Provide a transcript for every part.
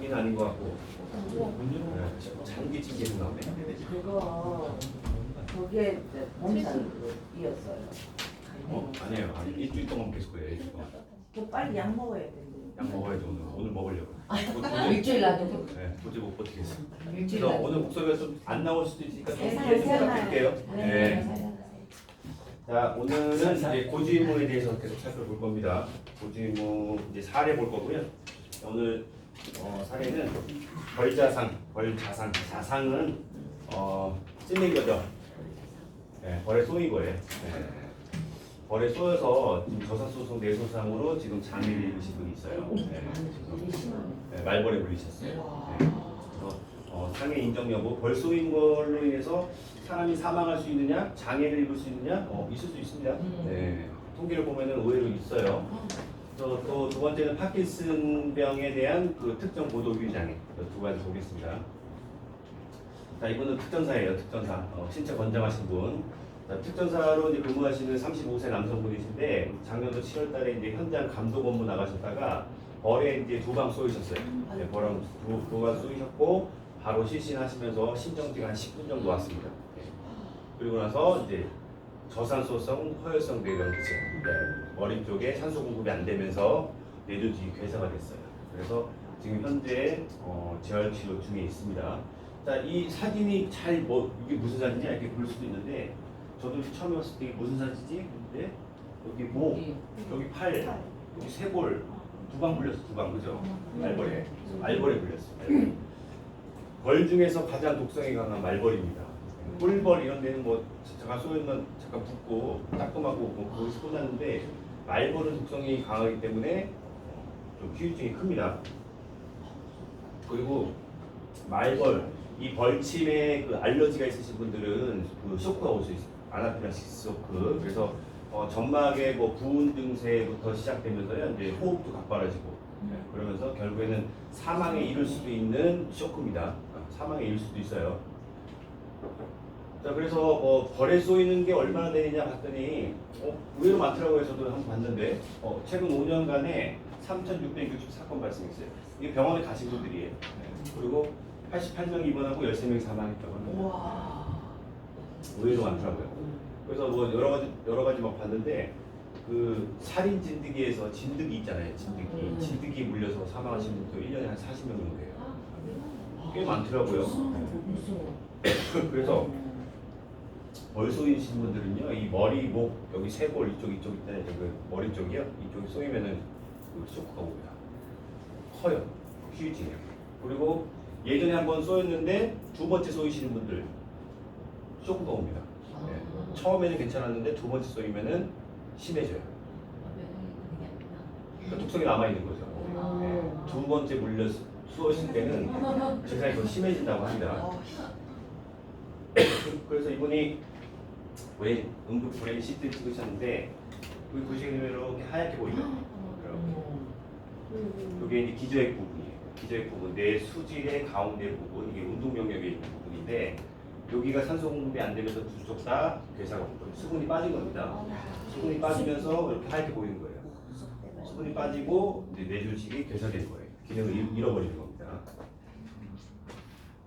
감기는 아닌 것 같고 장기 징계도 나오네. 그거 거기에 몸살이었어요. 아니에요. 아니, 일주일 동안 계속 그래요. 일주일 동안. 그 빨리 약 먹어야 돼. 약 먹어야죠. 오늘 먹으려고. 일주일 놔두고. 네, 도저히 못 버티겠어. 일주일 그래서 놔두고. 오늘 목소리가 좀 안 나올 수도 있으니까 좀 괜찮아요. 이해 좀 부탁드릴게요. 네. 네. 자, 오늘은 이제 고지의무에 대해서 계속 살펴볼 겁니다. 고지의무 이제 사례 볼 거고요. 오늘 사례는 벌자상, 벌자상, 자상은 찔린 거죠. 네, 벌에 쏘인 거예요. 네. 벌에 쏘여서 지금 저산소송 내소상으로 지금 장애를 입으신 분이 있어요. 네. 네, 말벌에 물리셨어요. 네. 그래서 상해 인정 여부, 벌 쏘인 걸로 인해서 사람이 사망할 수 있느냐, 장애를 입을 수 있느냐, 있을 수 있습니다. 네. 통계를 보면은 의외로 있어요. 또 두 번째는 파킨슨병에 대한 그 특정 보도규 장애, 두 가지 보겠습니다. 자, 이분은 특전사예요. 특전사. 신체 건장하신 분. 자, 특전사로 이제 근무하시는 35세 남성분이신데 작년도 7월달에 이제 현장 감독 업무 나가셨다가 벌에 이제 두 방 쏘이셨어요. 네, 벌에 두방 쏘이셨고 바로 실신하시면서 심정지가 한 10분 정도 왔습니다. 네. 그리고 나서 이제 저산소성 허혈성 뇌경색, 머리 쪽에 산소 공급이 안 되면서 뇌조직이 괴사가 됐어요. 그래서 지금 현재 재활 치료 중에 있습니다. 자, 이 사진이 이게 무슨 사진이야 이렇게 볼 수도 있는데 저도 처음에 봤을 때 이게 무슨 사진이지? 근데 여기 목, 여기 팔, 여기 쇄골 두 방 물렸어, 두 방 그죠? 말벌에 물렸어. 벌 중에서 가장 독성이 강한 말벌입니다. 꿀벌 이런 데는 뭐 잠깐 쏘면 잠깐 붓고 따끔하고 뭐 거기서 끝났는데 말벌은 독성이 강하기 때문에 좀 후유증이 큽니다. 그리고 말벌 이 벌침에 그 알러지가 있으신 분들은 그 쇼크가 올 수 있어요. 아나필락시스 쇼크. 그래서 점막의 뭐 부은 증세부터 시작되면서요 이제 호흡도 가빠라지고 그러면서 결국에는 사망에 이를 수도 있는 쇼크입니다. 사망에 이를 수도 있어요. 자, 그래서 벌에 쏘이는 게 얼마나 되느냐 봤더니 의외로 많더라고요. 저도 한번 봤는데 최근 5년간에 3,660사건 발생했어요. 이게 병원에 가신 분들이에요. 네. 그리고 88명 입원하고 13명이 사망했다고 합니다. 의외로 많더라고요. 그래서 뭐 여러 가지 막 봤는데 그 살인 진드기에서 진드기 있잖아요. 진드기 물려서 사망하신 분도 1년에 한 40명 정도 돼요. 꽤 많더라고요. 그래서 벌 쏘이신 분들은요, 이 머리, 목, 여기 쇄골 이쪽 있잖아요. 그 머리 쪽이요. 이쪽이 쏘이면은 그 쇼크가 옵니다. 커요. 휴지예요. 그리고 예전에 한번 쏘였는데 두 번째 쏘이시는 분들 쇼크가 옵니다. 네. 처음에는 괜찮았는데 두 번째 쏘이면은 심해져요. 그러니까 독성이 남아 있는 거죠. 네. 두 번째 쏘였을 때는 증상이 더 심해진다고 합니다. 그래서 이분이 왜 응급 브레인 CT 찍으셨는데 여기 보시면 이렇게 하얗게 보이죠? 이게 이제 기저액 부분이에요. 기저액 부분, 뇌 수질의 가운데 부분, 이게 운동 영역에 있는 부분인데 여기가 산소 공급이 안 되면서 두 쪽 다 괴사가 온 거예요. 수분이 빠진 겁니다. 수분이 빠지면서 이렇게 하얗게 보이는 거예요. 수분이 빠지고 이제 뇌조직이 괴사된 거예요. 기능을 잃어버리는 겁니다.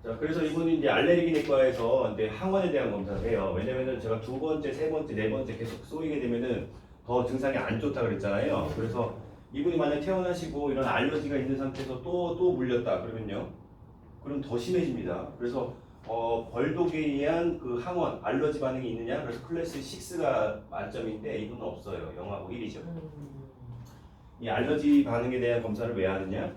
자, 그래서 이분이 이제 알레르기 내과에서 이제 항원에 대한 검사를 해요. 왜냐면은 제가 두 번째, 세 번째, 네 번째 계속 쏘이게 되면은 더 증상이 안 좋다 그랬잖아요. 그래서 이분이 만약 태어나시고 이런 알러지가 있는 상태에서 또 물렸다 그러면요. 그럼 더 심해집니다. 그래서 벌독에 의한 그 항원, 알러지 반응이 있느냐? 그래서 클래스 6가 만점인데 이분은 없어요. 0하고 1이죠. 이 알러지 반응에 대한 검사를 왜 하느냐?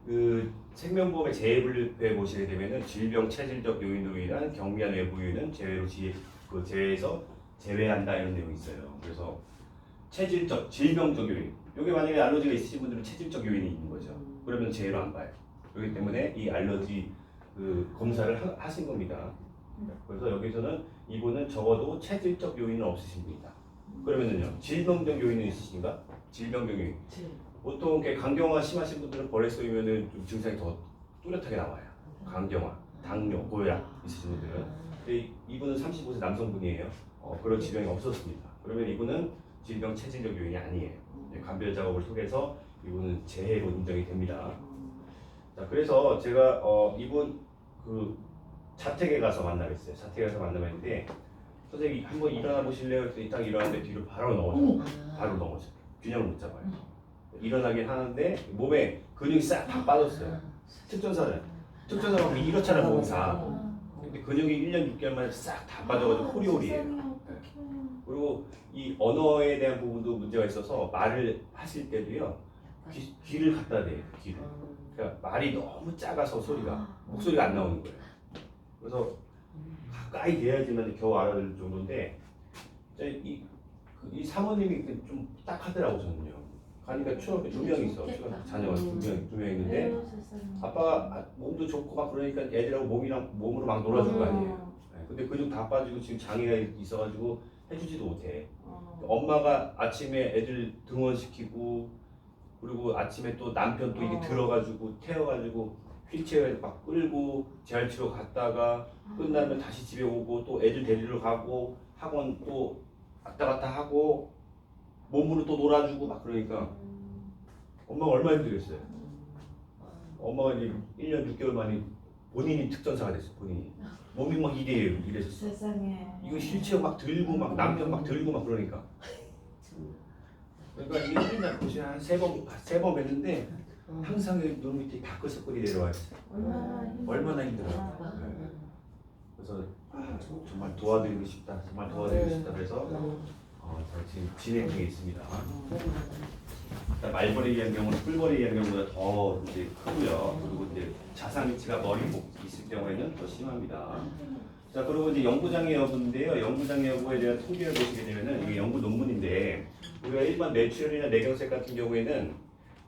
그 생명보험의 재해분류표에 보시게 되면은 질병 체질적 요인으로 인한 경미한 외부 요인은 제외해서 제외한다 이런 내용이 있어요. 그래서 체질적, 질병적 요인. 이게 만약에 알러지가 있으신 분들은 체질적 요인이 있는 거죠. 그러면 제외로 안 봐요. 그렇기 때문에 이 알러지 그 검사를 하신 겁니다. 그래서 여기서는 이분은 적어도 체질적 요인은 없으신 분이다. 그러면은요, 질병적 요인은 있으신가? 질병적 요인. 보통 이렇게 간경화 심하신 분들은 벌에 쏘이면은 좀 증상이 더 뚜렷하게 나와요. 간경화, 당뇨, 고혈압 있으신 분들은. 근데 이분은 35세 남성분이에요. 그런 질병이 없었습니다. 그러면 이분은 질병 체질적 요인이 아니에요. 간별 작업을 통해서 이분은 재해로 인정이 됩니다. 자, 그래서 제가 이분 그 자택에 가서 만나뵀어요. 자택에 가서 만나뵀는데 선생님 한번 일어나 보실래요? 그래서 딱 일어났는데 뒤로 바로 넘어져. 바로 넘어져. 균형을 못 잡아요. 일어나긴 하는데 몸에 근육이 싹 다 빠졌어요. 특전사는 이렇잖아 몸이 다. 근데 근육이 1년 6개월 만에 싹 다 빠져가지고 호리호리해요. 그리고 이 언어에 대한 부분도 문제가 있어서 말을 하실 때도요 귀를 갖다 대요. 귀를. 그러니까 말이 너무 작아서 목소리가 안 나오는 거예요. 그래서 가까이 대야지만 겨우 알아들 정도인데 이 사모님이 좀 딱하더라고 저는요. 가니까 초등학교 2명이 있어. 자녀가 2명 있는데 아빠가 몸도 좋고 막 그러니까 애들하고 몸으로 막 놀아줄 거 아니에요. 근데 근육 다 빠지고 지금 장애가 있어가지고 해주지도 못해. 엄마가 아침에 애들 등원시키고 그리고 아침에 또 남편 또 이게 들어가지고 태워가지고 휠체어에 막 끌고 재활치료 갔다가 끝나면 다시 집에 오고 또 애들 데리러 가고 학원 또 왔다 갔다 하고 몸으로 또 놀아주고 막 그러니까 엄마가 얼마나 힘들겠어요. 엄마가 이제 1년 6개월 만에 본인이 특전사가 됐어. 본인이 몸이 막 이래졌어. 세상에. 이거 휠체어 막 들고 막 남편 막 들고 막 그러니까 이게 맨날 고시 한 3번 뵀는데 항상 눈 밑에 다크서클이 내려와 있어. 얼마나 힘들어요. 네. 그래서 정말 도와드리고 싶다. 정말 도와드리고 싶다. 그래서 지금 진행 중에 있습니다. 말벌에 의한 경우는 꿀벌에 의한 경우보다 더 이제 크고요. 그리고 이제 자상 위치가 머리목 있을 경우에는 더 심합니다. 자, 그리고 이제 연구장애 여부인데요. 연구장애 여부에 대한 통계를 보시게 되면은 이게 연구 논문인데 우리가 일반 뇌출혈이나 뇌경색 같은 경우에는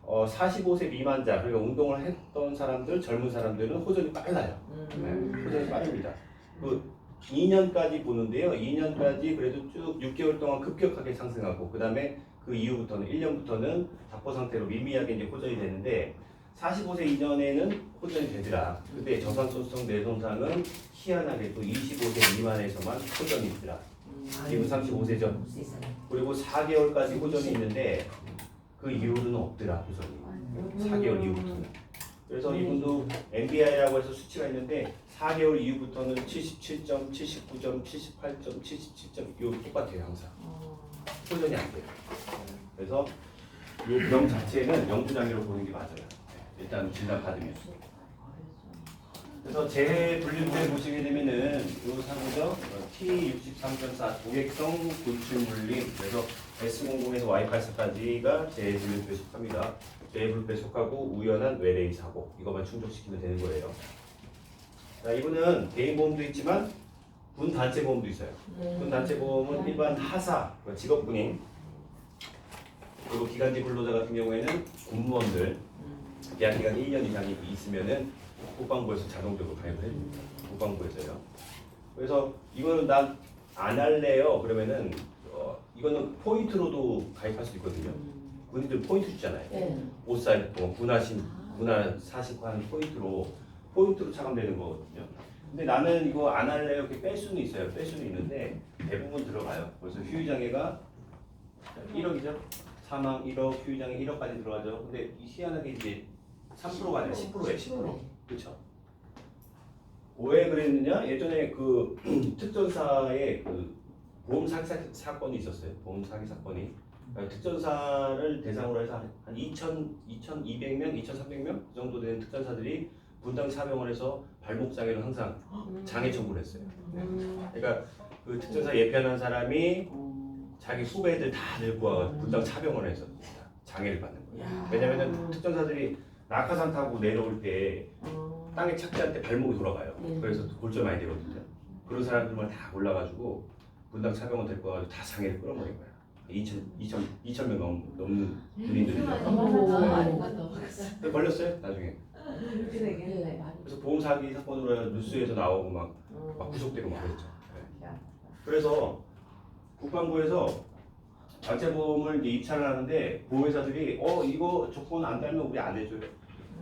45세 미만자 그리고 운동을 했던 사람들, 젊은 사람들은 호전이 빨라요. 네, 호전이 빠릅니다. 그 2년까지 보는데요. 2년까지 그래도 쭉 6개월 동안 급격하게 상승하고 그 다음에 그 이후부터는 1년부터는 답보 상태로 미미하게 이제 호전이 되는데 45세 이전에는 호전이 되더라. 근데 저산소성 뇌손상은 희한하게 또 25세 미만에서만 호전이 있더라. 지금 35세죠. 그리고 4개월까지 호전이 있는데 그 이후로는 없더라. 호전이. 4개월 이후부터는. 그래서 이분도 MBI라고 해서 수치가 있는데 4개월 이후부터는 77점, 79점, 78점, 77점 요 똑같아요 항상. 호전이 안 돼요. 그래서 이 병 자체는 영구장애로 보는 게 맞아요. 일단 진단 받으면. 그래서 재해 분류대 보시게 되면은 요 상호죠. T63.4 도객성 골출 물림. 그래서 S00에서 Y84까지가 재해 분류대에 속합니다. 재해 분류대에 속하고 우연한 외래의 사고 이것만 충족시키면 되는 거예요. 자, 이분은 개인 보험도 있지만 군 단체 보험도 있어요. 군 단체 보험은 일반 하사 직업군인 그리고 기간제 근로자 같은 경우에는 군무원들 계약 기간 1년 이상이 있으면은 국방부에서 자동적으로 가입을 해줍니다. 국방부에서요. 그래서 이거는 난 안 할래요. 그러면은 이거는 포인트로도 가입할 수 있거든요. 군인들 포인트 주잖아요. 옷 살 동안 군화 사식한 포인트로 차감되는 거거든요. 근데 나는 이거 안 할래요. 이렇게 뺄 수는 있어요. 뺄 수는 있는데 대부분 들어가요. 그래서 휴유장애가 1억이죠. 사망 1억, 휴유장애 1억까지 들어가죠. 근데 희한하게 이제 3%가 아니라 10%예요. 10%. 그렇죠. 왜 그랬느냐? 예전에 그 특전사에 그 보험 사기 사건이 있었어요. 보험 사기 사건이. 특전사를 대상으로 해서 한 2,200명, 2,300명 그 정도 되는 특전사들이 분당 사병을 해서 발목 장애로 항상 장애 청구를 했어요. 네. 그러니까 그 특전사 예편한 사람이 자기 후배들 다 데리고 와서 분당 차병원에서 장애를 받는 거예요. 왜냐면은 특전사들이 낙하산 타고 내려올 때 땅에 착지할 때 발목이 돌아가요. 그래서 골절 많이 되거든요. 그런 사람들만 다 올라가지고 분당 차병원 데리고 와서 다 장애를 끌어버린 거예요. 2,000명 넘는 군인들이 걸렸어요 나중에. 그래서 보험 사기 사건으로 뉴스에서 나오고 막 구속되고 막 그랬죠. 네. 그래서 국방부에서 단체보험을 이제 입찰을 하는데 보험회사들이 이거 조건 안 달면 우리 안 해줘요.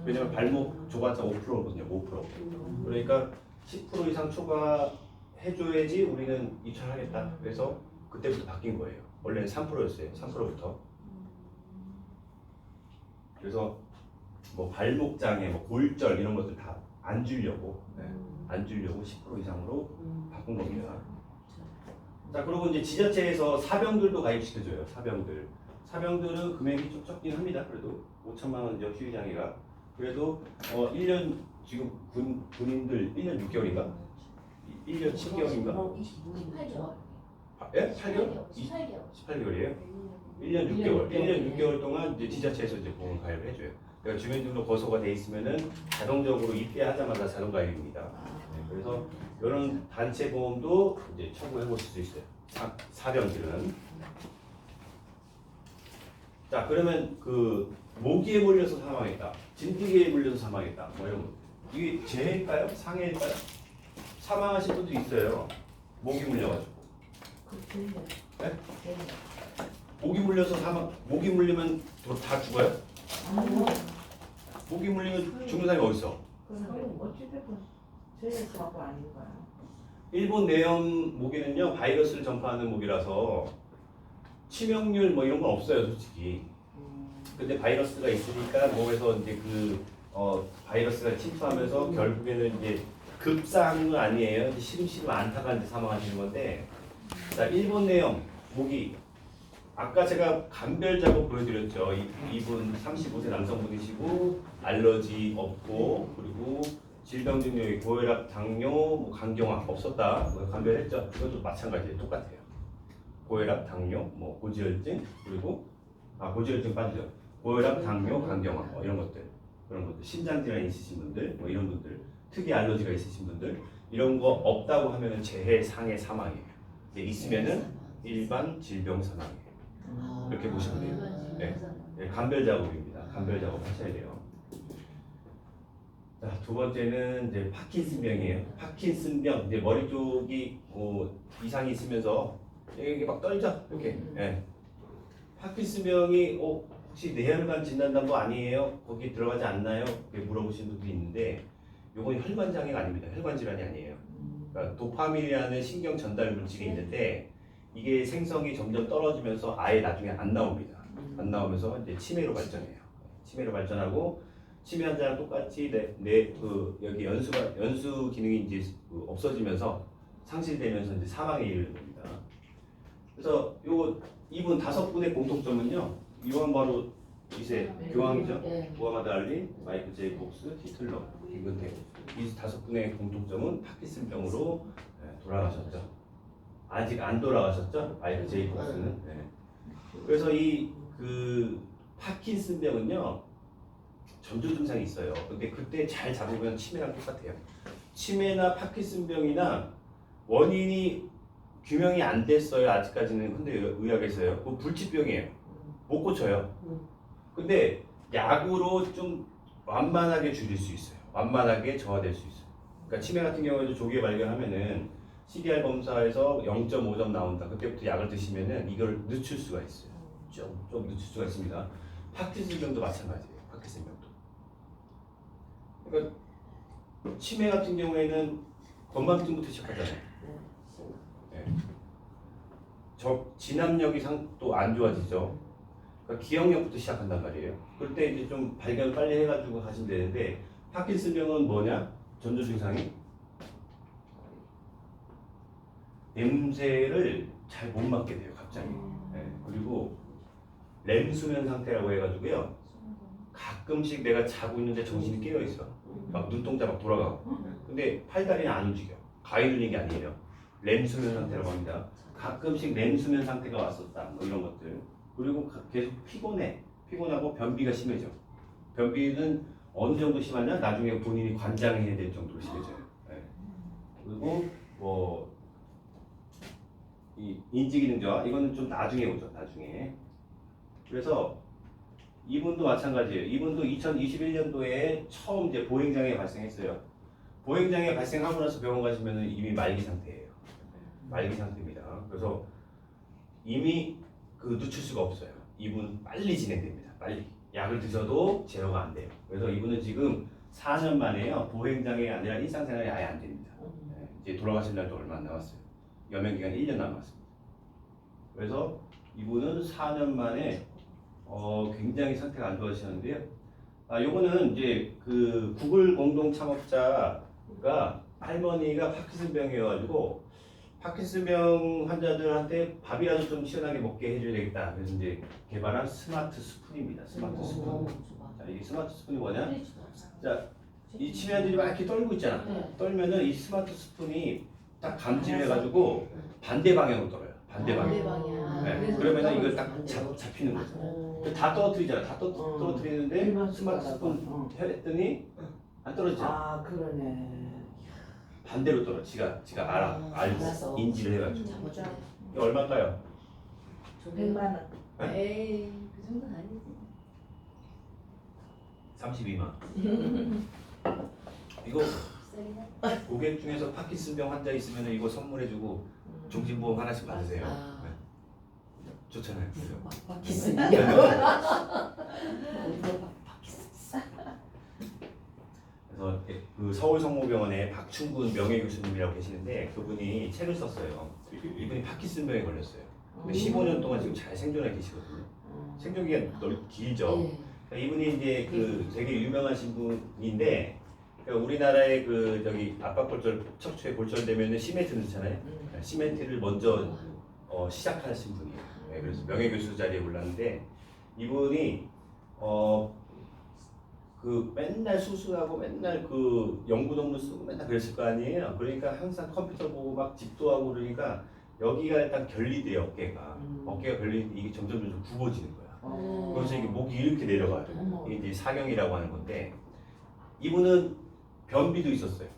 왜냐면 발목 줘봤자 5%거든요. 5%. 그러니까 10% 이상 초과해줘야지 우리는 입찰하겠다. 그래서 그때부터 바뀐 거예요. 원래는 3%였어요. 3%부터. 그래서 뭐 발목 장애, 뭐 골절 이런 것들 다 안 주려고 안 주려고 10% 이상으로 바꾼 겁니다. 자, 그리고 이제 지자체에서 사병들도 가입시켜줘요. 사병들은 금액이 좀 적긴 합니다. 그래도 5천만 원 휴위 장애가 그래도 1년 지금 군인들 1년 6개월인가? 1년 7개월인가? 18개월. 예? 8개월? 18개월이에요? 1년 6개월. 1년 6개월 동안 이제 지자체에서 이제 보험 가입을 해줘요. 그러니까 주민등록 거소가 돼 있으면은 자동적으로 입대하자마자 자동 가입입니다. 네, 그래서 이런 단체 보험도 이제 청구해 보실 수 있어요. 사병들은. 자, 그러면 그 모기에 물려서 사망했다, 진드기에 물려서 사망했다, 뭐 이런 거. 이게 재해일까요? 상해일까요? 사망하신 분도 있어요. 모기 물려가지고. 네? 모기 물려서 모기 물리면 다 죽어요? 모기 물리면 죽는 사람이 어디 있어? 그럼 어찌됐건 제일 사고 아닌가요? 일본 내염 모기는요 바이러스를 전파하는 모기라서 치명률 뭐 이런 건 없어요 솔직히. 근데 바이러스가 있으니까 몸에서 이제 바이러스가 침투하면서 결국에는 이제 급사하는 건 아니에요. 이제 시름시름 안타가 이제 사망하시는 건데. 자, 일본 내염 모기. 아까 제가 감별 작업 보여드렸죠. 이분 35세 남성분이시고 알러지 없고 그리고 질병 증명이 고혈압, 당뇨, 뭐 간경화 없었다. 감별했죠. 그것도 마찬가지예요. 똑같아요. 고혈압, 당뇨, 뭐 고지혈증 그리고 고지혈증 빠지죠. 고혈압, 당뇨, 간경화 뭐 이런 것들 그런 것들 심장 질환 있으신 분들 뭐 이런 분들 특이 알러지가 있으신 분들 이런 거 없다고 하면은 재해, 상해, 사망이에요. 있으면은 일반 질병 사망이에요. 이렇게 보시면 돼요. 네, 감별 작업입니다. 감별 작업 하셔야 돼요. 자, 두 번째는 이제 파킨슨병이에요. 파킨슨병, 이제 머리 쪽이 이상이 있으면서 이게 막 떨죠, 이렇게. 네. 파킨슨병이 혹시 뇌혈관 진단단거 아니에요? 거기 들어가지 않나요? 이렇게 물어보시는 분들이 있는데, 요건 혈관 장애가 아닙니다. 혈관 질환이 아니에요. 그러니까 도파민이라는 신경 전달 물질이 있는데. 이게 생성이 점점 떨어지면서 아예 나중에 안 나옵니다. 안 나오면서 이제 치매로 발전해요. 치매로 발전하고 치매 환자랑 똑같이 여기 연수 기능이 이제 없어지면서 상실되면서 이제 사망에 이르는 겁니다. 그래서 이분 5분의 공통점은요. 이건 바로 이세 교황이죠. 무하마드 알리, 마이클 제이콥스, 히틀러, 김근태. 이 5분의 공통점은 파킨슨병으로 돌아가셨죠. 아직 안 돌아가셨죠? 마이클 제이콥스는. 네. 그래서 파킨슨병은요 전조 증상이 있어요. 근데 그때 잘 잡으면 치매랑 똑같아요. 치매나 파킨슨병이나 원인이 규명이 안 됐어요. 아직까지는. 근데 의학에서요. 그거 불치병이에요. 못 고쳐요. 근데 약으로 좀 완만하게 줄일 수 있어요. 완만하게 저하될 수 있어요. 그러니까 치매 같은 경우에도 조기에 발견하면은 CDR 검사에서 0.5점 나온다. 그때부터 약을 드시면은 이걸 늦출 수가 있어요. 좀 늦출 수가 있습니다. 파킨슨병도 마찬가지예요. 파킨슨병도. 그러니까 치매 같은 경우에는 건망증부터 시작하잖아요. 네. 진압력이 또 안 좋아지죠. 그러니까 기억력부터 시작한단 말이에요. 그럴 때 이제 좀 발견 빨리 해가지고 가시면 되는데 파킨슨병은 뭐냐? 전조 증상이 냄새를 잘 못 맡게 돼요, 갑자기. 네. 그리고 렘 수면 상태라고 해가지고요. 가끔씩 내가 자고 있는데 정신이 깨어 있어. 막 눈동자 막 돌아가고. 근데 팔다리는 안 움직여. 가위 눌린 게 아니에요. 렘 수면 상태라고 합니다. 가끔씩 렘 수면 상태가 왔었다. 뭐 이런 것들. 그리고 계속 피곤하고 변비가 심해져. 변비는 어느 정도 심하냐? 나중에 본인이 관장해야 될 정도로 심해져요. 네. 그리고 이 인지기능 저하 이거는 좀 나중에 오죠. 나중에. 그래서 이분도 마찬가지예요. 이분도 2021년도에 처음 이제 보행장애 발생했어요. 보행장애 발생하고 나서 병원 가시면 이미 말기 상태예요. 말기 상태입니다. 그래서 이미 늦출 수가 없어요. 이분 빨리 진행됩니다. 빨리. 약을 드셔도 제어가 안 돼요. 그래서 이분은 지금 4년 만에요. 보행장애가 아니라 일상생활이 아예 안 됩니다. 네, 이제 돌아가실 날도 얼마 안 남았어요. 여명기간 1년 남았습니다. 그래서 이분은 4년 만에 굉장히 상태가 안 좋아지셨는데요. 요거는 이제 그 구글 공동 창업자가 할머니가 파킨슨병이어가지고 파킨슨병 환자들한테 밥이라도 좀 시원하게 먹게 해줘야 되겠다. 그래서 이제 개발한 스마트 스푼입니다. 스마트 스푼. 자, 이게 스마트 스푼이 뭐냐? 자, 이 치매들이 막 이렇게 떨고 있잖아. 떨면은 이 스마트 스푼이 딱 감지해가지고 반대 방향으로 떨어요. 반대 방향. 네. 그러면은 이걸 딱 잡히는 거죠. 다 떨어뜨리잖아. 다 떨어뜨리는데 스마트 스푼 했더니 안 떨어지잖아. 아 그러네. 반대로 떨어. 지가 알고 인지를 해가지고. 이게 얼마일까요? 100만 원. 에이 그 정도는 아니지. 32만. 이거 비싸긴 해. 고객 중에서 파킨슨병 환자 있으면 이거 선물해주고 종신보험 하나씩 받으세요. 네. 좋잖아요. 바퀴스. 그래서 그 서울성모병원에 박충근 명예교수님이라고 계시는데 그분이 책을 썼어요. 이분이 파킨슨병에 걸렸어요. 근데 15년 동안 지금 잘 생존해 계시거든요. 생존 기간 길죠. 그러니까 이분이 이제 그 되게 유명하신 분인데 그러니까 우리나라의 그 저기 압박골절 척추에 골절되면은 시멘트 넣잖아요. 시멘트를 먼저 시작하신 분이에요. 네, 그래서 명예교수 자리에 올랐는데 이분이 그 맨날 수술하고 맨날 그 연구 논문 쓰고 맨날 그랬을 거 아니에요. 그러니까 항상 컴퓨터 보고 막 집도하고 그러니까 여기가 일단 결리돼요. 어깨가 결리는데 이게 점점 굽어지는 거야. 그래서 이게 목이 이렇게 내려가요. 이게 이제 사경이라고 하는 건데 이분은 변비도 있었어요.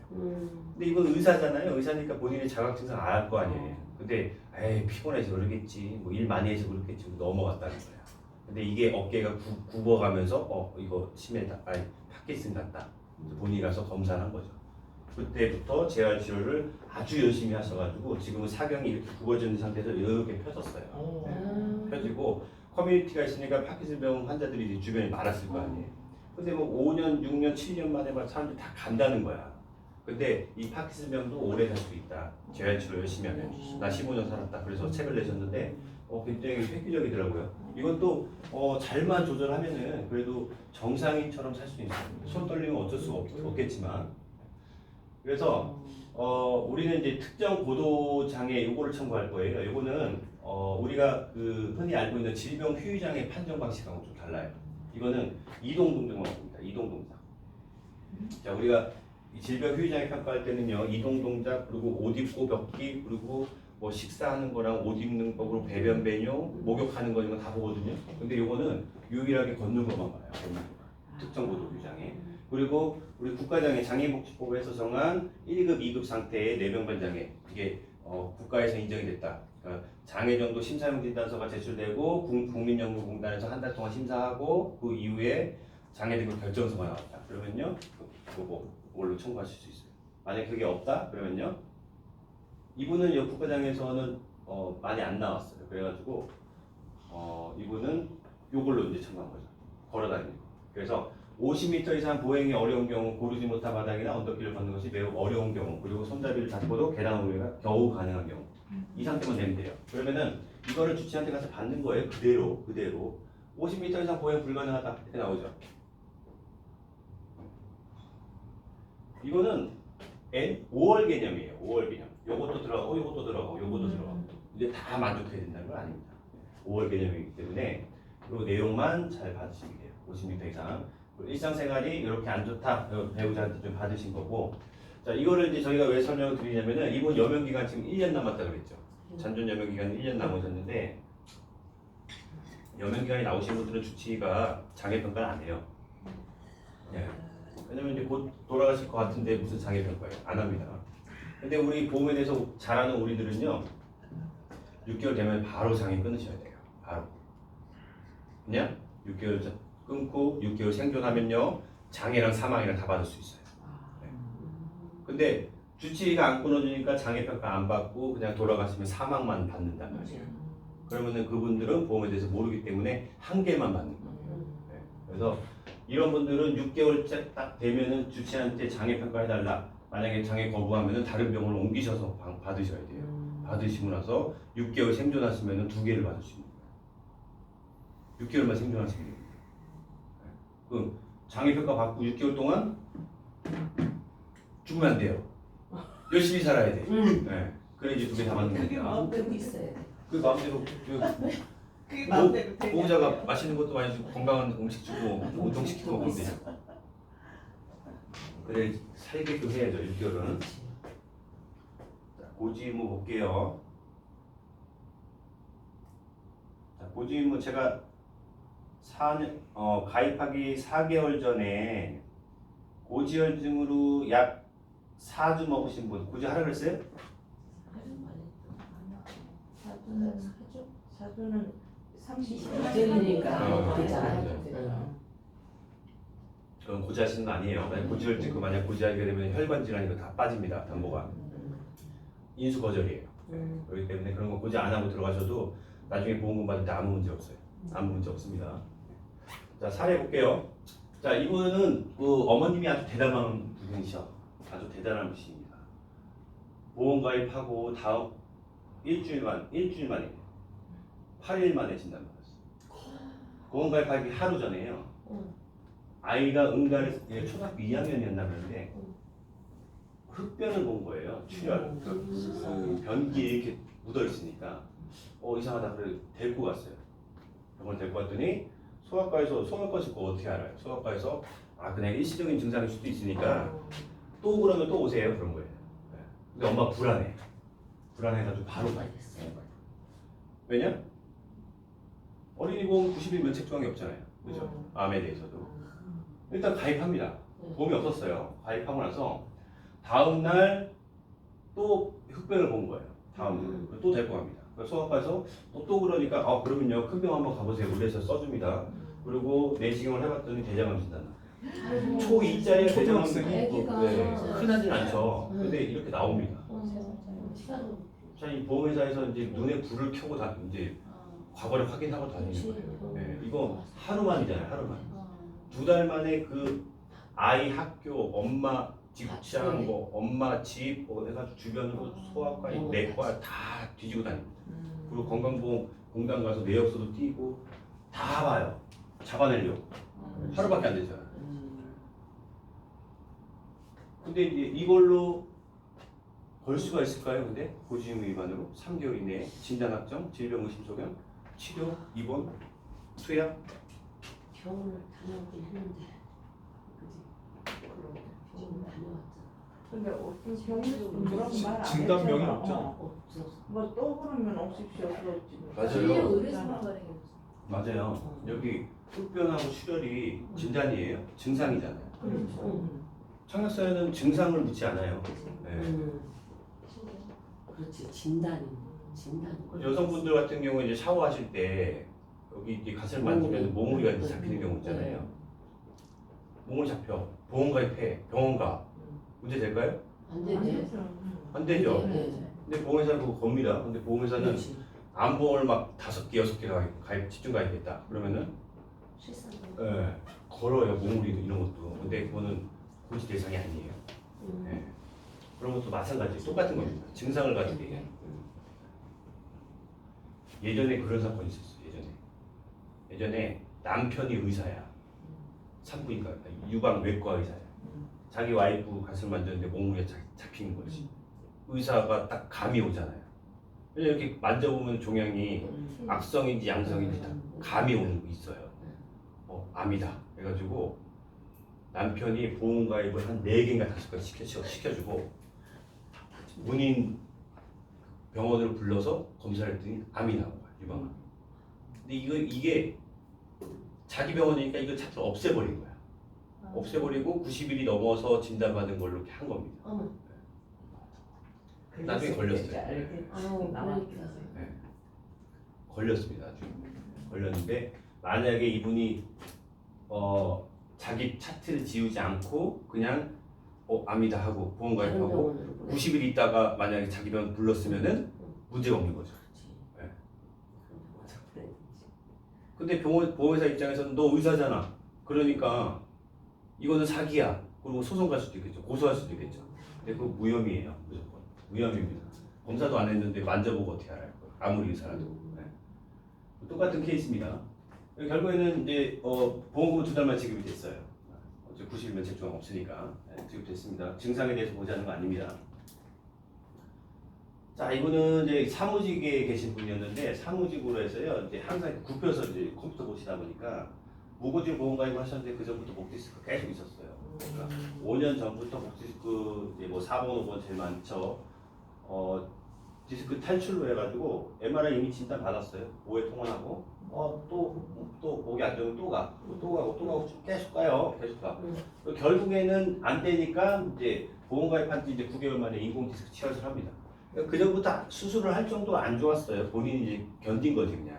근데 이분 의사잖아요. 의사니까 본인의 자각증상 알 거 아니에요. 근데 에이 피곤해서 그러겠지, 뭐 일 많이 해서 그렇겠지 넘어갔다는 거야. 근데 이게 어깨가 굽어가면서 이거 파킨슨 같다. 본인이 가서 검사를 한 거죠. 그때부터 재활 치료를 아주 열심히 하셔가지고 지금은 사경이 이렇게 굽어지는 상태에서 이렇게 펴졌어요. 네. 펴지고 커뮤니티가 있으니까 파킨슨병 환자들이 이제 주변에 많았을 거 아니에요. 근데 뭐 5년, 6년, 7년 만에 막 사람들이 다 간다는 거야. 근데 이 파킨슨병도 오래 살 수 있다. 재활 치료 열심히 하면. 나 15년 살았다. 그래서 책을 내셨는데 굉장히 획기적이더라고요. 이것도 잘만 조절하면은 그래도 정상인처럼 살 수 있어요. 손 떨리면 어쩔 수 없겠지만. 그래서 우리는 이제 특정 고도 장애 요거를 첨부할 거예요. 요거는 우리가 그 흔히 알고 있는 질병 휴유 장애 판정 방식하고 좀 달라요. 이거는 이동 동작만 봅니다. 이동 동작. 자, 우리가 이 질병 휴유 장애 평가할 때는요. 이동 동작 그리고 옷 입고 걷기 그리고 뭐 식사하는 거랑 옷 입는 거 그리고 배변 배뇨 목욕하는 거 이런 거 다 보거든요. 근데 요거는 유일하게 걷는 것만 봐요. 특정 고도 휴유 장애. 그리고 우리 국가장애 장애복지법에서 정한 1급, 2급 상태의 뇌병변 장애 이게 국가에서 인정이 됐다. 그러니까 장애 정도 심사용 진단서가 제출되고 국민연구공단에서 한 달 동안 심사하고 그 이후에 장애 등급 결정서가 나왔다. 그러면요, 그걸로 청구하실 수 있어요. 만약 그게 없다, 그러면요, 이분은 이 국가장애에서는 많이 안 나왔어요. 그래가지고 이분은 요걸로 이제 청구한 거죠. 걸어다니는 거. 그래서 50m 이상 보행이 어려운 경우 고르지 못한 바닥이나 언덕길을 걷는 것이 매우 어려운 경우 그리고 손잡이를 잡고도 계단 오르기가 겨우 가능한 경우 이 상태만 되면 돼요. 그러면은 이거를 주치한테 가서 받는 거예요. 그대로 50m 이상 보행 불가능하다 이렇게 나오죠. 이거는 5월 개념이에요. 5월 개념. 요것도 들어가고 요것도 들어가고 요것도 들어가고 이제 다 만족해야 된다는 건 아닙니다. 5월 개념이기 때문에 그 내용만 잘 받으시면 돼요. 50m 이상. 일상생활이 이렇게 안 좋다 배우자한테 좀 받으신 거고. 자, 이거를 이제 저희가 왜 설명을 드리냐면은 이분 여명기간 지금 1년 남았다 그랬죠. 잔존 여명기간 1년 남으셨는데 여명기간이 나오신 분들은 주치의가 장애평가를 안 해요. 네. 왜냐면 이제 곧 돌아가실 것 같은데 무슨 장애평가예요? 안 합니다. 근데 우리 보험에 대해서 잘 아는 우리들은요 6개월 되면 바로 장애 끊으셔야 돼요. 바로. 그냥 6개월 끊고 6개월 생존하면요 장애랑 사망이랑 다 받을 수 있어요. 네. 근데 주치의가 안 끊어주니까 장애평가 안 받고 그냥 돌아가시면 사망만 받는단 말이에요. 그러면은 그분들은 보험에 대해서 모르기 때문에 한 개만 받는 거예요. 네. 그래서 이런 분들은 6개월 딱 되면은 주치의한테 장애평가 해달라. 만약에 장애 거부하면은 다른 병원을 옮기셔서 받으셔야 돼요. 받으시고 나서 6개월 생존하시면은 2개를 받을 수 있는 거예요. 6개월만 생존하시면 됩니다. 그 장애평가 받고 6개월 동안 죽으면 안 돼요. 열심히 살아야 돼. 네. 그래 이제 두 개 다 맞는 그게 겁니다. 마음대로 있어야 돼. 그 마음대로 그게 마음대로 되냐. 보호자가 맛있는 것도 많이 주고 건강한 음식 주고 운동시키고 그러면 되죠. 그래 살게끔 해야죠. 6개월은. 자, 고지 의무 볼게요. 자, 고지 의무 제가 4년 가입하기 4개월 전에 고지혈증으로 약 4주 먹으신 분 고지하라 그랬어요? 사주는 30년 이전이니까 그렇죠. 그건 고지하시는 거 아니에요. 만약 고지혈증 만약 고지하게 되면 혈관 질환 이거 다 빠집니다. 담보가 인수 거절이에요. 그렇기 때문에 그런 거 고지 안 하고 들어가셔도 나중에 보험금 받을 때 아무 문제 없어요. 아무 문제 없습니다. 자 사례 볼게요. 자 이분은 그 어머님이 아주 대단한 분이셔. 아주 대단한 분이십니다. 보험 가입하고 다음 일주일 만에 8일 만에 진단 받았어요. 보험 가입하기 하루 전에요. 아이가 응가를 초등학교 2학년이었나 그런데 흡변을 본 거예요. 출혈. 그 변기에 이렇게 묻어 있으니까 이상하다 그래 데리고 갔어요. 병원 데리고 갔더니 소아과에서 그거 어떻게 알아요? 소아과에서 그냥 일시적인 증상일 수도 있으니까 또 그러면 또 오세요 그런 거예요. 네. 근데 엄마 불안해가지고 바로 가입했어요. 왜냐? 어린이보험 90일 면책 조항이 없잖아요. 그죠? 암에 대해서도 일단 가입합니다. 보험이 없었어요. 가입하고 나서 다음 날 또 흡변을 본 거예요. 다음 날 또 데리고 갑니다. 소아과에서 또 그러니까 그러면요 큰 병 한번 가보세요. 의뢰서 써줍니다. 그리고 내시경을 해봤더니 대장암 진단. 초2짜리 대장암이 흔하진 않죠. 근데 이렇게 나옵니다. 자, 이 보험회사에서 이제 눈에 불을 켜고 다 이제 과거를 확인하고 다니는 거예요. 네, 이거 하루만이잖아요. 하루만. 2달 만에 그 아이 학교, 엄마 직장, 엄마 집 해가지고 주변으로 소아과, 내과 다 뒤지고 다닙니다. 그리고 건강보험 공단 가서 내역서도 띄고 다 봐요. 잡아내려고. 하루밖에 안 되잖아요. 근데 이제 이걸로 걸 수가 있을까요? 근데 고지의무 위반으로 3개월 이내에 진단 확정, 질병 의심 소견, 치료, 입원, 투약. 병원을 다녀오긴 했는데 병원 다녀왔잖아. 근데 어떤 병원에서 뭐라고 말 안 진단명이 했잖아. 없잖아. 없었어. 뭐또 그러면 없으시오 그렇지. 맞아요. 진료 의뢰서만 가는 게 없어. 맞아요. 여기 흡변하고 출혈이 진단이에요. 증상이잖아요. 그렇죠. 청약서에는 증상을 묻지 않아요. 네. 그렇지 진단. 여성분들 같은 경우에 이제 샤워하실 때 여기 이제 가슴을 만지면 몽우리가 이제 잡히는 경우 있잖아요. 몽우리 잡혀. 보험 가입해. 병원 가. 문제 될까요? 안 되지. 안 되죠. 네. 근데 보험회사는 그거 겁니다. 근데 보험회사는 그렇지. 암보험을 막 5개, 6개 가입, 집중 가입했다. 그러면은 실상. 걸어요. 몽우리도 이런 것도. 근데 그거는 고지 대상이 아니에요. 네. 그런 것도 마찬가지. 똑같은 겁니다. 증상을 가지고 얘기해요. 예전에 그런 사건이 있었어요. 예전에 남편이 의사야. 산부인과 유방 외과 의사야. 자기 와이프 가슴 만졌는데 몽우리가 잡히는 거지. 의사가 딱 감이 오잖아요. 왜냐면 이렇게 만져보면 종양이 악성인지 양성인지 다 감이 오는 거 있어요. 암이다. 그래가지고 남편이 보험 가입을 한 4개인가 5개 시켜주고 문인 병원을 불러서 검사를 했더니 암이 나온 거야. 유방암. 근데 이게 자기 병원이니까 이거 차트를 없애버린 거야. 없애버리고 90일이 넘어서 진단받은 걸로 이렇게 한 겁니다. 나중에 걸렸어요. 걸렸습니다. 나중에 걸렸는데 만약에 이분이 자기 차트를 지우지 않고 그냥 암이다 하고 보험 가입하고 90일 있다가 만약에 자기 병원 불렀으면은 문제가 없는 거죠. 근데 보험회사 입장에서는 너 의사잖아. 그러니까 이거는 사기야. 그리고 소송 갈 수도 있겠죠. 고소할 수도 있겠죠. 근데 그거 무혐의예요. 무조건. 무혐의입니다. 검사도 안 했는데 만져보고 어떻게 알아요? 아무리 의사라도. 똑같은 케이스입니다. 결국에는 이제 보험금은 2달만 지급이 됐어요. 어제 90일 면책 조항 없으니까 지급됐습니다. 증상에 대해서 보자는 거 아닙니다. 자, 이분은 이제 사무직에 계신 분이었는데 사무직으로 해서요. 이제 항상 굽혀서 이제 컴퓨터 보시다 보니까 무고직 보험가입 하셨는데 그 전부터 목 디스크 계속 있었어요. 그러니까 5년 전부터 목 디스크 이제 뭐 4번, 5번 제일 많죠. 디스크 탈출로 해가지고 MRI 이미 진단 받았어요. 5회 통원하고 또 목이 안 좋으면 또 가고 계속 가요. 계속 가. 결국에는 안 되니까 이제 보험가입한 지 이제 9개월 만에 인공 디스크 치료를 합니다. 그 전부터 수술을 할 정도 안 좋았어요. 본인이 이제 견딘 거지 그냥.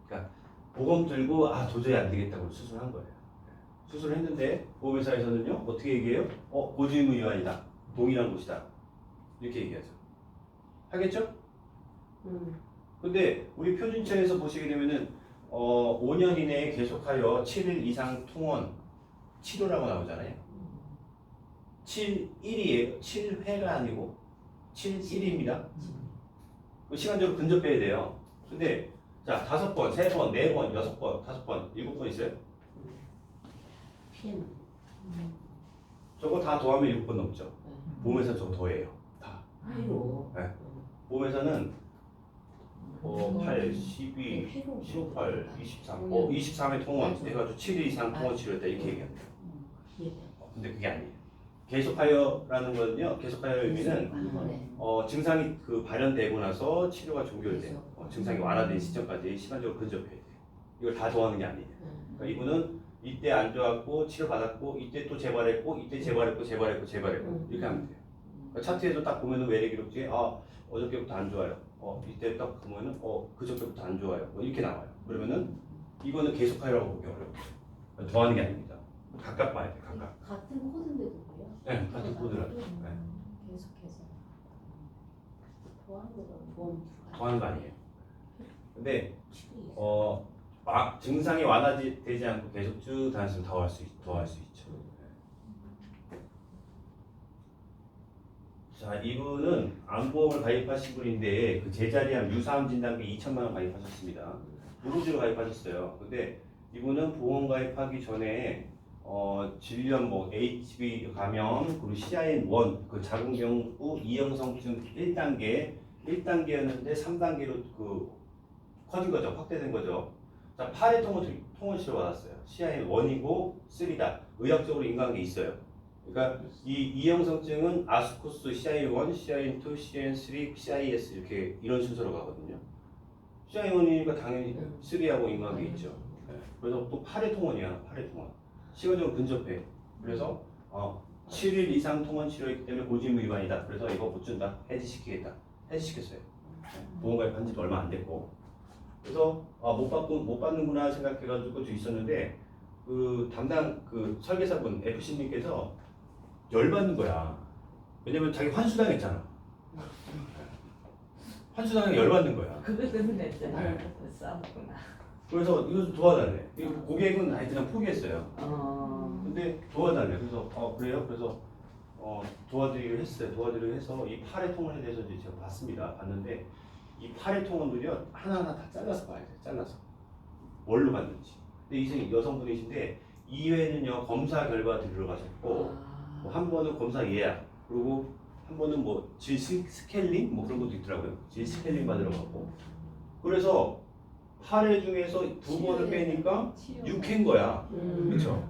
그러니까 보험 들고 도저히 안 되겠다고 수술한 거예요. 수술을 했는데 보험회사에서는요 어떻게 얘기해요? 고지의무위반이다. 동일한 곳이다. 이렇게 얘기하죠. 하겠죠? 근데 우리 표준처에서 보시게 되면은 5년 이내에 계속하여 7일 이상 통원 치료라고 나오잖아요. 7일이에요. 7회가 아니고 7일입니다. 시간적으로 근접해야 돼요. 근데 자 5번, 3번, 4번, 6번, 5번, 7번 있어요? PM. 저거 다 더하면 7번 넘죠. 보험회사 저거 더해요. 다. 아이고. 네. 보험회사는 8, 12, 18, 23, 23회 통원 해가지고 7일 이상 통원 치료했다 이렇게 얘기합니다. 근데 그게 아니에요. 계속하여라는 거는요. 계속하여의 의미는 증상이 발현되고 나서 치료가 종결돼 증상이 완화된 시점까지 시간적으로 근접해야 돼요. 이걸 다 더하는 게 아니에요. 그러니까 이분은 이때 안 좋았고 치료받았고 이때 또 재발했고 이때 재발했고 이렇게 하면 돼요. 그러니까 차트에도 딱 보면은 외래 기록지에 어저께부터 안 좋아요. 이때 딱 보면은 그저께부터 안 좋아요. 이렇게 나와요. 그러면은 이거는 계속하여라고 보기 어려워요. 더하는 게 아닙니다. 각각 봐야 돼. 각각. 같은 코드인데도 그래요? 네, 같은 코드라. 네. 계속해서 더하는 거는 보험 더하는 거 아니에요. 근데 증상이 완화되지 않고 계속 쭉 다녔으면 더할 수 있죠. 자, 이분은 암보험을 가입하신 분인데 그 제자리암 유사암 진단비 2천만 원 가입하셨습니다. 무고지로 가입하셨어요. 근데 이분은 보험 가입하기 전에 질염 HB 감염 그리고 CIN1 그 자궁경부 이형성증 1단계였는데 3단계로 커진 거죠. 확대된 거죠. 자, 8회 통원 치료 받았어요. CIN1이고 3다. 의학적으로 인과관계 있어요. 그러니까 이 이형성증은 아스코스 CIN1, CIN2, CIN3, CIS 이런 순서로 가거든요. CIN1이니까 당연히 3하고 인과관계 있죠. 네. 그래서 또 8회 통원이야. 8회 통원. 시간적으로 근접해. 그래서 7일 이상 통원 치료했기 때문에 고지의무 위반이다. 그래서 이거 못 준다. 해지시키겠다. 해지시켰어요. 보험 가입한 지도 얼마 안 됐고. 그래서 못 받는구나 생각해가지고 있었는데 그 담당 설계사분 FC님께서 열받는 거야. 왜냐면 자기 환수당했잖아. 환수당해 열받는 거야. 그것 때문에 네. 싸웠구나. 그래서 이거 좀 도와달래. 고객은 그냥 포기했어요. 근데 도와달래. 그래서 그래요? 그래서 도와드리기로 했어요. 도와드리기로 해서 이 8회 통원에 대해서 이제 제가 봤는데 이 8회 통원들이요 하나하나 다 잘라서 봐야 돼요. 잘라서 뭘로 봤는지. 근데 이 여성분이신데 2회는요 검사 결과 들으러 가셨고 한 번은 검사 예약 그리고 한 번은 질 스케일링 그런 것도 있더라고요. 질 스케일링 받으러 가고 그래서 8회 중에서 2번을 빼니까 6회인 거야. 그렇죠?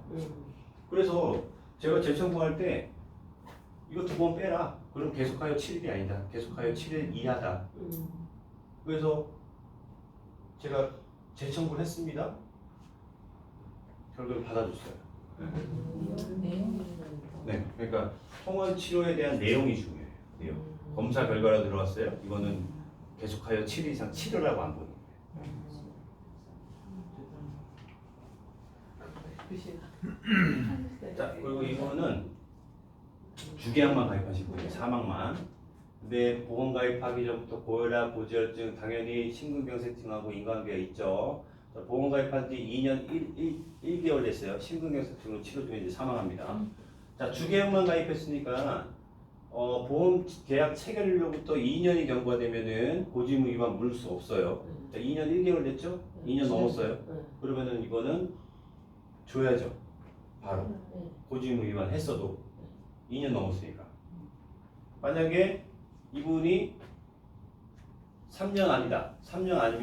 그래서 제가 재청구할 때 이거 2번 빼라. 그럼 계속하여 7일이 아니다. 계속하여 7일 이하다. 그래서 제가 재청구를 했습니다. 결국에 받아줬어요. 네, 그러니까 통원 치료에 대한 내용이 중요해요. 내용. 검사 결과로 들어왔어요. 이거는 계속하여 7일 이상 치료라고 안 보는 거예요. 자, 그리고 이거는 주계약만 가입하신 분이에요. 사망만. 근데 보험 가입하기 전부터 고혈압, 고지혈증, 당연히 심근경색증하고 인과관계가 있죠. 자, 보험 가입한 지 2년 1개월 됐어요. 심근경색증으로 치료 중에 이제 사망합니다. 자, 주계약만 가입했으니까 보험 계약 체결일로부터 2년이 경과되면은 고지의무 위반 물을 수 없어요. 자, 2년 1개월 됐죠? 2년 넘었어요. 네. 그러면은 이거는 줘야죠. 바로 네. 고지의무 위반 했어도 2년 넘었으니까. 만약에 이분이 3년 아니다. 3년 아니면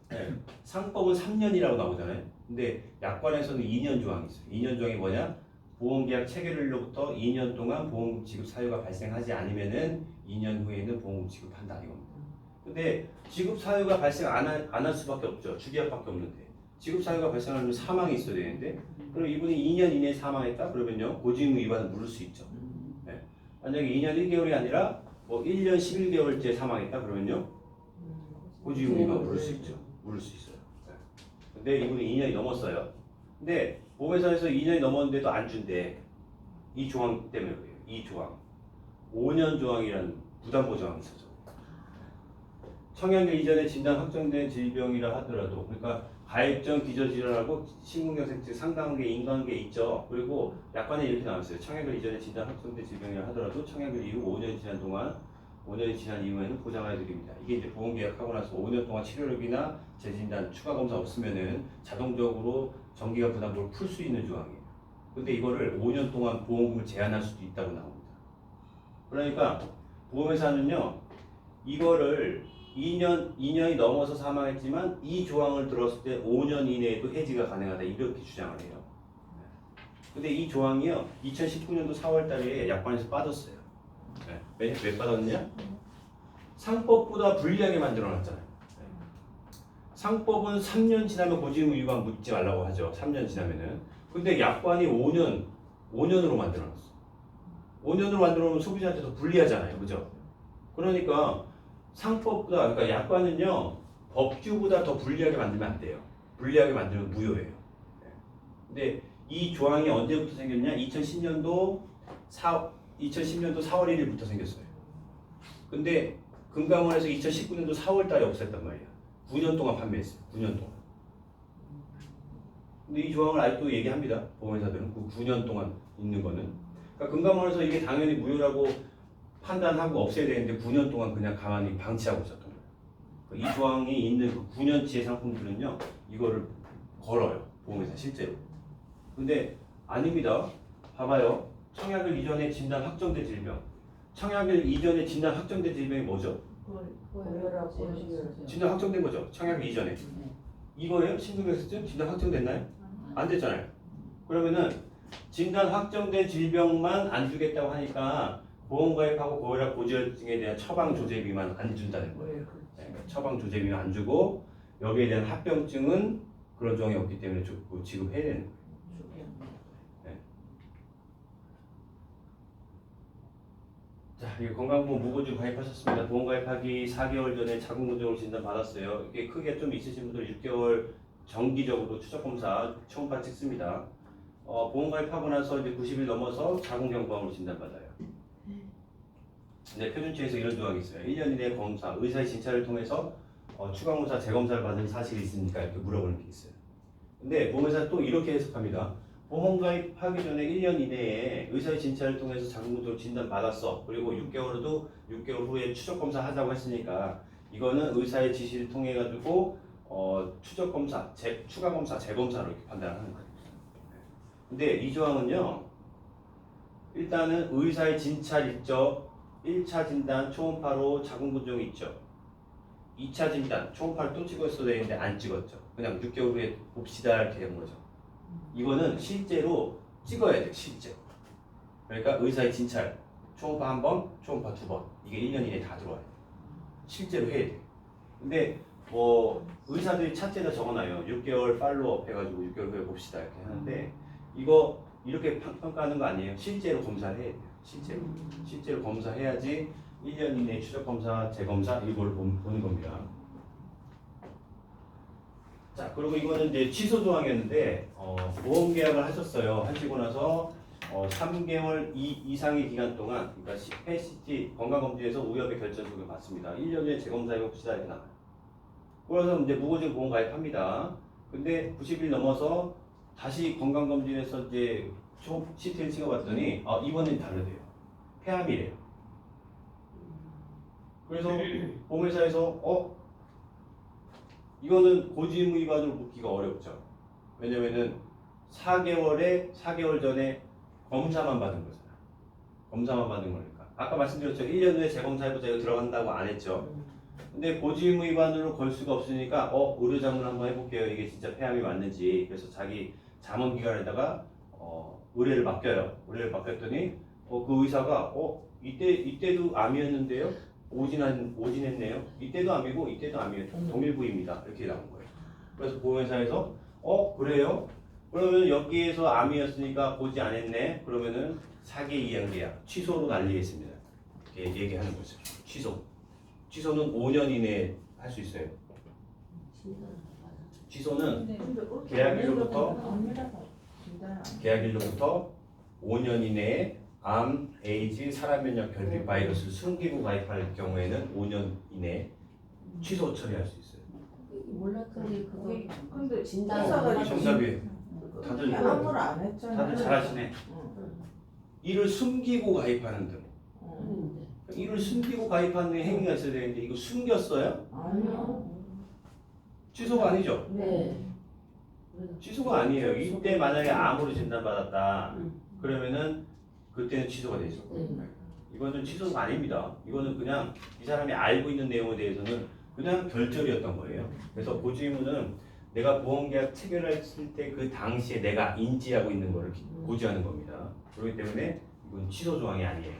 네, 상법은 3년이라고 나오잖아요. 근데 약관에서는 2년 조항이 있어요. 2년 조항이 뭐냐? 보험계약 체결일로부터 2년 동안 보험금 지급 사유가 발생하지 않으면은 2년 후에는 보험금 지급한다 이겁니다. 근데 지급 사유가 발생 안 할 수밖에 없죠. 주계약밖에 없는데 지급 사유가 발생하면 사망이 있어야 되는데 그럼 이분이 2년 이내에 사망했다 그러면요 고지의무 위반을 물을 수 있죠. 네. 만약에 2년 1개월이 아니라 뭐 1년 11개월째 사망했다 그러면요 고지의무 위반 물을 수 있죠. 물을 수 있어요. 네. 근데 이분이 2년이 넘었어요. 근데 보험회사에서 2년이 넘었는데도 안 준대. 이 조항 때문에 그래요. 이 조항. 5년 조항이라는 부담보 조항이 있어서. 청약일 이전에 진단 확정된 질병이라 하더라도 그러니까 가입전 기저질환하고 심근경색 상당한 게 인과관계 있죠. 그리고 약관에 이렇게 나왔어요. 청약일 이전에 진단 확정된 질병이라 하더라도 청약일 이후 5년이 지난 동안 5년이 지난 이후에는 보장해 드립니다. 이게 이제 보험 계약하고 나서 5년 동안 치료력이나 재진단 추가 검사 없으면은 자동적으로 정기가 부담금을 풀 수 있는 조항이에요. 근데 이거를 5년 동안 보험금을 제한할 수도 있다고 나옵니다. 그러니까 보험회사는요 이거를 2년이 넘어서 사망했지만 이 조항을 들었을 때 5년 이내에도 해지가 가능하다 이렇게 주장을 해요. 근데 이 조항이요 2019년도 4월 달에 약관에서 빠졌어요. 왜 빠졌느냐? 상법보다 불리하게 만들어놨잖아요. 상법은 3년 지나면 고지의무 위반 묻지 말라고 하죠. 3년 지나면은. 근데 약관이 5년으로 만들어놨어. 5년으로 만들어놓으면 소비자한테 더 불리하잖아요. 그죠? 그러니까 상법보다, 그러니까 약관은요, 법규보다 더 불리하게 만들면 안 돼요. 불리하게 만들면 무효예요. 근데 이 조항이 언제부터 생겼냐? 2010년도 4월 1일부터 생겼어요. 근데 금감원에서 2019년도 4월 달에 없앴단 말이야. 9년 동안 판매했어요. 9년 동안. 근데 이 조항을 아직도 얘기합니다. 보험회사들은 그 9년 동안 있는 거는. 그러니까 금감원에서 이게 당연히 무효라고 판단하고 없애야 되는데 9년 동안 그냥 가만히 방치하고 있었던 거예요. 그러니까 이 조항이 있는 그 9년치의 상품들은요, 이거를 걸어요. 보험회사 실제로. 근데 아닙니다. 봐봐요. 청약일 이전에 진단 확정된 질병. 청약일 이전에 진단 확정된 질병이 뭐죠? 진단 확정된 거죠. 청약일 이전에. 이거예요? 심근경색증 진단 확정됐나요? 안 됐잖아요. 그러면은 진단 확정된 질병만 안 주겠다고 하니까 보험가입하고 고혈압 고지혈증에 대한 처방 조제비만 안 준다는 거예요. 그러니까 처방 조제비만 안 주고 여기에 대한 합병증은 그런 조항이 없기 때문에 지급해야 되는 거예요. 자, 이게 건강보험 무보증 가입하셨습니다. 보험 가입하기 4개월 전에 자궁근종을 진단 받았어요. 이게 크게 좀 있으신 분들 6개월 정기적으로 추적검사 초음파 찍습니다. 보험 가입하고 나서 이제 90일 넘어서 자궁경부암으로 진단받아요. 네, 표준치에서 이런 조항이 있어요. 1년 이내 검사, 의사의 진찰을 통해서 추가검사, 재검사를 받은 사실이 있습니까? 이렇게 물어보는 게 있어요. 근데 보험회사 또 이렇게 해석합니다. 보험 가입하기 전에 1년 이내에 의사의 진찰을 통해서 자궁근종 진단 받았어. 그리고 6개월 후에 추적 검사 하자고 했으니까 이거는 의사의 지시를 통해 가지고 추적 검사, 추가 검사, 재검사로 이렇게 판단하는 거예요. 근데 이 조항은요. 일단은 의사의 진찰 있죠. 1차 진단 초음파로 자궁근종이 있죠. 2차 진단 초음파를 또 찍었어야 되는데 안 찍었죠. 그냥 6개월 후에 봅시다 이렇게 된 거죠. 이거는 실제로 찍어야 돼, 실제로. 그러니까 의사의 진찰, 초음파 1번, 초음파 2번. 이게 1년 이내에 다 들어와요. 실제로 해야 돼. 근데 의사들이 차트에다 적어놔요. 6개월 팔로우업 해가지고 6개월 후에 봅시다 이렇게 하는데 이거 이렇게 평가하는 거 아니에요. 실제로 검사를 해야 돼요. 실제로 검사해야지 1년 이내 추적검사, 재검사 이걸 보는 겁니다. 자, 그리고 이거는 이제 취소 조항이었는데 보험 계약을 하셨어요. 하시고 나서 3개월 이상의 기간 동안 그러니까 PET 건강검진에서 우엽의 결정적을 받습니다. 1년 후에 재검사해 봅시다 이렇게 나와요. 그래서 이제 무보증 보험 가입합니다. 근데 90일 넘어서 다시 건강검진에서 이제 CT를 찍어봤더니 이번엔 다르대요. 폐암이래요. 그래서 보험회사에서 이거는 고지의무 위반으로 묻기가 어렵죠. 왜냐면은 4개월 전에 검사만 받은 거잖아. 검사만 받은 거니까. 아까 말씀드렸죠. 1년 후에 재검사해보자 이거 들어간다고 안 했죠. 근데 고지의무 위반으로 걸 수가 없으니까 의료자문 한번 해볼게요. 이게 진짜 폐암이 맞는지. 그래서 자기 잠원기간에다가 의뢰를 맡겨요. 의뢰를 맡겼더니 그 의사가 이때도 암이었는데요. 오진했네요. 이때도 암이고 이때도 암이에요. 동일 부위입니다. 이렇게 나온 거예요. 그래서 보험회사에서 그래요? 그러면 여기에서 암이었으니까 고지 안 했네. 그러면은 사기 이행 계약 취소로 날리겠습니다. 이렇게 얘기하는 거죠. 취소는 5년 이내에 할 수 있어요. 취소는 계약일로부터 5년 이내에 암, 에이즈, 사람면역 결핍 바이러스를 숨기고 가입할 경우에는 5년 이내에 취소 처리할 수 있어요. 몰랐더니 그거 근데 진단 의사가 정답이에요. 다들 아무를 안 했잖아. 다들 잘하시네. 이를 숨기고 가입하는 등. 했는데 이를 숨기고 가입하는 행위가 있어야 되는데 이거 숨겼어요? 아니요. 취소가 아니죠? 네. 취소가 아니에요. 이때 만약에 암으로 진단받았다. 그러면은 그때는 취소가 되죠. 이거는 취소가 아닙니다. 이거는 그냥 이 사람이 알고 있는 내용에 대해서는 그냥 결절이었던 거예요. 그래서 고지의무는 내가 보험계약 체결했을 때 그 당시에 내가 인지하고 있는 거를 고지하는 겁니다. 그렇기 때문에 이건 취소 조항이 아니에요.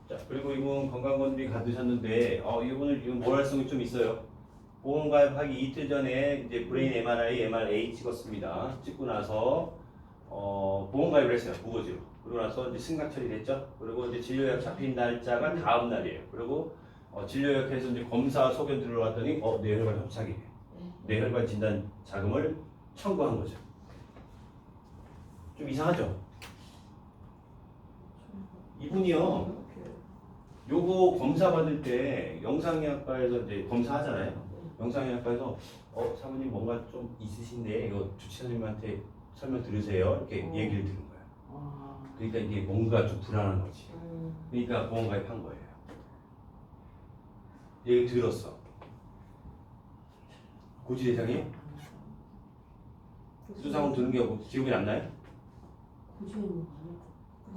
자, 그리고 이분 건강검진 받으셨는데 이분 모랄성이 좀 있어요. 보험 가입하기 이틀 전에 이제 브레인 MRI, MRA 찍었습니다. 찍고 나서 보험 가입을 했어요. 무거지로. 그러고 나서 이제 승낙 처리됐죠. 그리고 이제 진료약 잡힌 날짜가 다음 날이에요. 그리고 진료약에서 이제 검사 소견 들어왔더니 뇌혈관 협착이에요. 뇌혈관 진단 자금을 청구한 거죠. 좀 이상하죠? 이분이요. 요거 검사 받을 때 영상의학과에서 이제 검사하잖아요. 영상의학과에서 사모님 뭔가 좀 있으신데 이거 주치사님한테 설명 들으세요. 이렇게 얘기를 들은 거예요. 그러니까 이게 뭔가 좀 불안한 거지. 그러니까 보험 가입한 거예요. 얘기 들었어. 고지 대상이 수상은 드는 게 기억이 안 나요?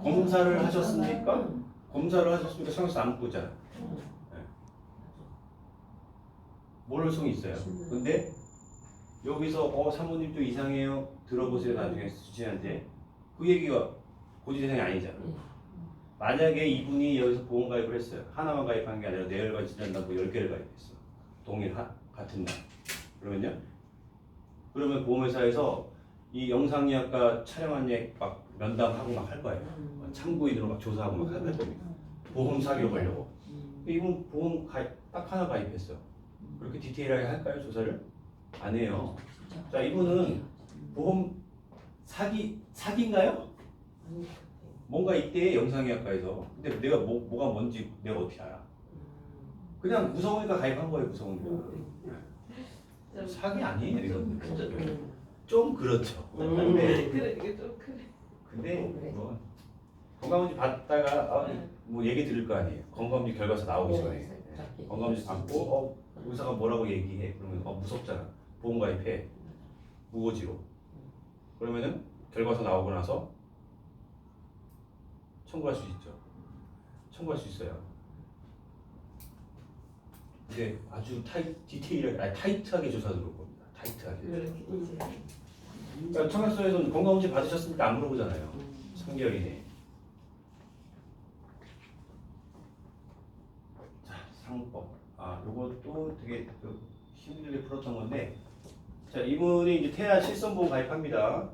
검사를 하셨습니까? 검사를 하셨으니까 청약서 안 묻고 있잖아요. 모랄성이 있어요. 근데 여기서 사모님도 이상해요. 들어보세요. 나중에 주치의한테. 그 얘기가 고지 대상이 아니잖아. 만약에 이분이 여기서 보험 가입을 했어요. 하나만 가입한 게 아니라 뇌혈관 진단받고 10개를 가입했어. 같은 날. 그러면 보험회사에서 이 영상의학과 촬영한 막 면담하고 막 할 거예요. 참고인으로 막 조사하고 막 할 겁니다. 보험 사기로 걸려고. 이분 보험 딱 하나 가입했어. 그렇게 디테일하게 할까요? 조사를? 안 해요. 자, 이분은 보험 사기인가요? 뭔가 이때 영상의학과에서. 근데 내가 뭐가 뭔지 내가 어떻게 알아? 그냥 무서우니까 가입한 거예요. 무서우니까. 사기 아니에요, 이건. 좀 그렇죠. 그래 이게 좀 그래. 근데 뭐 건강검진 받다가 뭐 얘기 들을 거 아니에요. 건강검진 결과서 나오기 전에 건강검진 받고 의사가 뭐라고 얘기해. 그러면 무섭잖아. 보험 가입해. 무고지로. 그러면은 결과서 나오고 나서 청구할 수 있죠. 청구할 수 있어요. 근데 아주 디테일하게, 타이트하게 조사 들어올 겁니다. 타이트하게. 그러니까 청약서에서는 건강검진 받으셨습니까? 안 물어보잖아요. 3개월 이내. 자, 상법. 요것도 되게 힘들게 풀었던 건데, 자, 이분이 이제 태아 실손보험 가입합니다.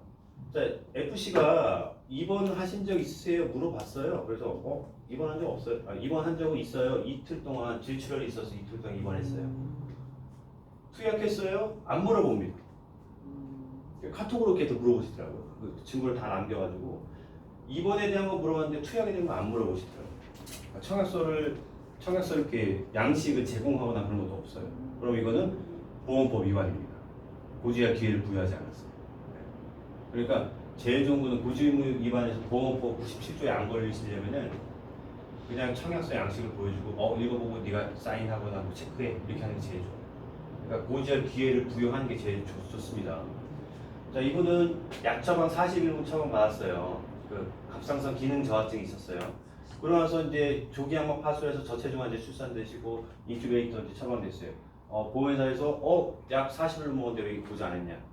자, FC가 입원하신 적 있으세요? 물어봤어요. 그래서 입원한 적 없어요. 입원한 적은 있어요. 이틀 동안 질출혈이 있어서 이틀 동안 입원했어요. 투약했어요? 안 물어봅니다. 카톡으로 이렇게 물어보시더라고요. 그 증거를 다 남겨가지고 입원에 대한 거 물어봤는데 투약에 대한 거 안 물어보시더라고요. 청약서 이렇게 양식을 제공하거나 그런 것도 없어요. 그럼 이거는 보험법 위반입니다. 고지할 기회를 부여하지 않았어요. 그러니까 제일 좋은 거는 고지의무 위반해서 보건법 97조에 안 걸리시려면은 그냥 청약서 양식을 보여주고 읽어보고 네가 사인하거나 뭐 체크해 이렇게 하는 게 제일 좋아. 그러니까 고지할 기회를 부여하는 게 제일 좋습니다. 자, 이분은 약처방 41분 처방 받았어요. 그 갑상선 기능 저하증이 있었어요. 그러고 나서 이제 조기 항목 파수해서 저체중환자 출산되시고 인큐베이터 이제 처방됐어요. 보험회사에서 약 40일 먹었는데 왜 보지 않았냐?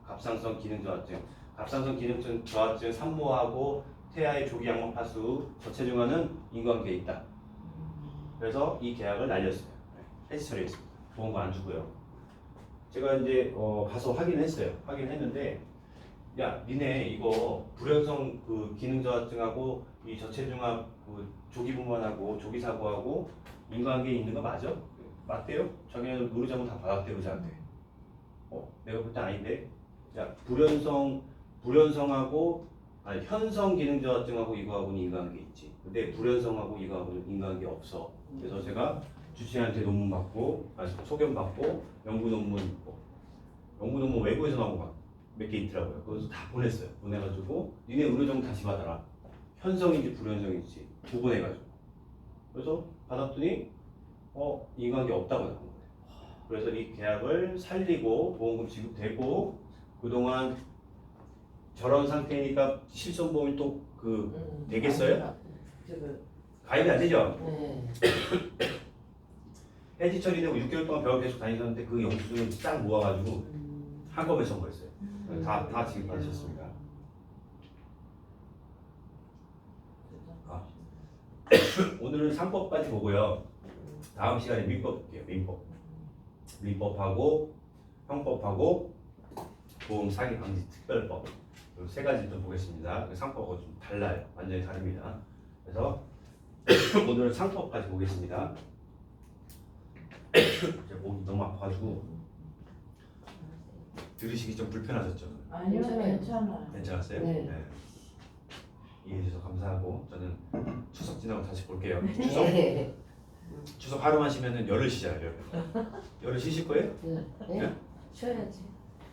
갑상선 기능 저하증. 갑상선 기능 저하증 산모하고 태아의 조기 항목 파수 저체중환은 인과관계에 있다. 그래서 이 계약을 날렸어요. 해지 처리했습니다. 보험금 안 주고요. 제가 이제 가서 확인했어요. 확인했는데 야, 니네 이거 불연성 그 기능 저하증하고 이 저체중압 그 조기 분만하고 조기 사고하고 인과관계 있는 거 맞아? 맞대요? 자기는 노르자문 다 받았대요, 의사한테. 내가 볼 때 아닌데. 야, 불연성하고 아니 현성 기능 저하증하고 이거하고는 인과관계 있지. 근데 불연성하고 이거하고는 인과관계 없어. 그래서 제가 주치의한테 논문 받고, 소견 받고, 연구 논문 외국에서 나온 몇 개 있더라고요. 그래서 다 보냈어요. 보내가지고 니네 의료정 다시 받아라. 현성인지 불현성인지 구분해가지고. 그래서 받았더니 인과관계 없다고 나온 거예요. 그래서 이 계약을 살리고 보험금 지급되고 그동안 저런 상태니까 실손보험이 또 되겠어요? 가입이 안 되죠? 네. 해지 처리되고 6개월 동안 병원 계속 다니셨는데 그 영수증을 싹 모아가지고 한꺼번에 선거했어요. 다 지급받으셨습니다. 오늘은 상법까지 보고요. 다음 시간에 민법 볼게요. 민법하고 형법하고 보험 사기 방지 특별법 세 가지 좀 보겠습니다. 상법하고 좀 달라요. 완전히 다릅니다. 그래서 오늘은 상법까지 보겠습니다. 목이 너무 아파가지고 들으시기 좀 불편하셨죠? 아니요, 괜찮아요. 괜찮았어요? 네. 이해해 주셔서 감사하고 저는 추석 지나고 다시 볼게요. 네. 추석 하루만 쉬면은 열흘 쉬잖아요. 열흘 쉬실 거예요? 네. 쉬어야지.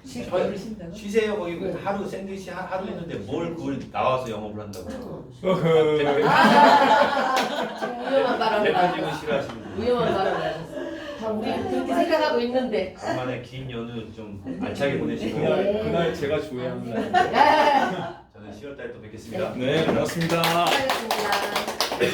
쉬세요. 거기 네. 하루 샌드위치 하루 했는데 뭘 그걸 나와서 영업을 한다고? 위험한 발언을 대표님은 하셨어. 싫어하시는 분. 위험한 발언을 하셨어. 다 우리 그렇게 생각하고 있는데. 간만에 긴 연휴 좀 알차게 보내시고 그날 제가 조회하는 날. 저는 10월달에 또 뵙겠습니다. 네, 고맙습니다. 수고하셨습니다.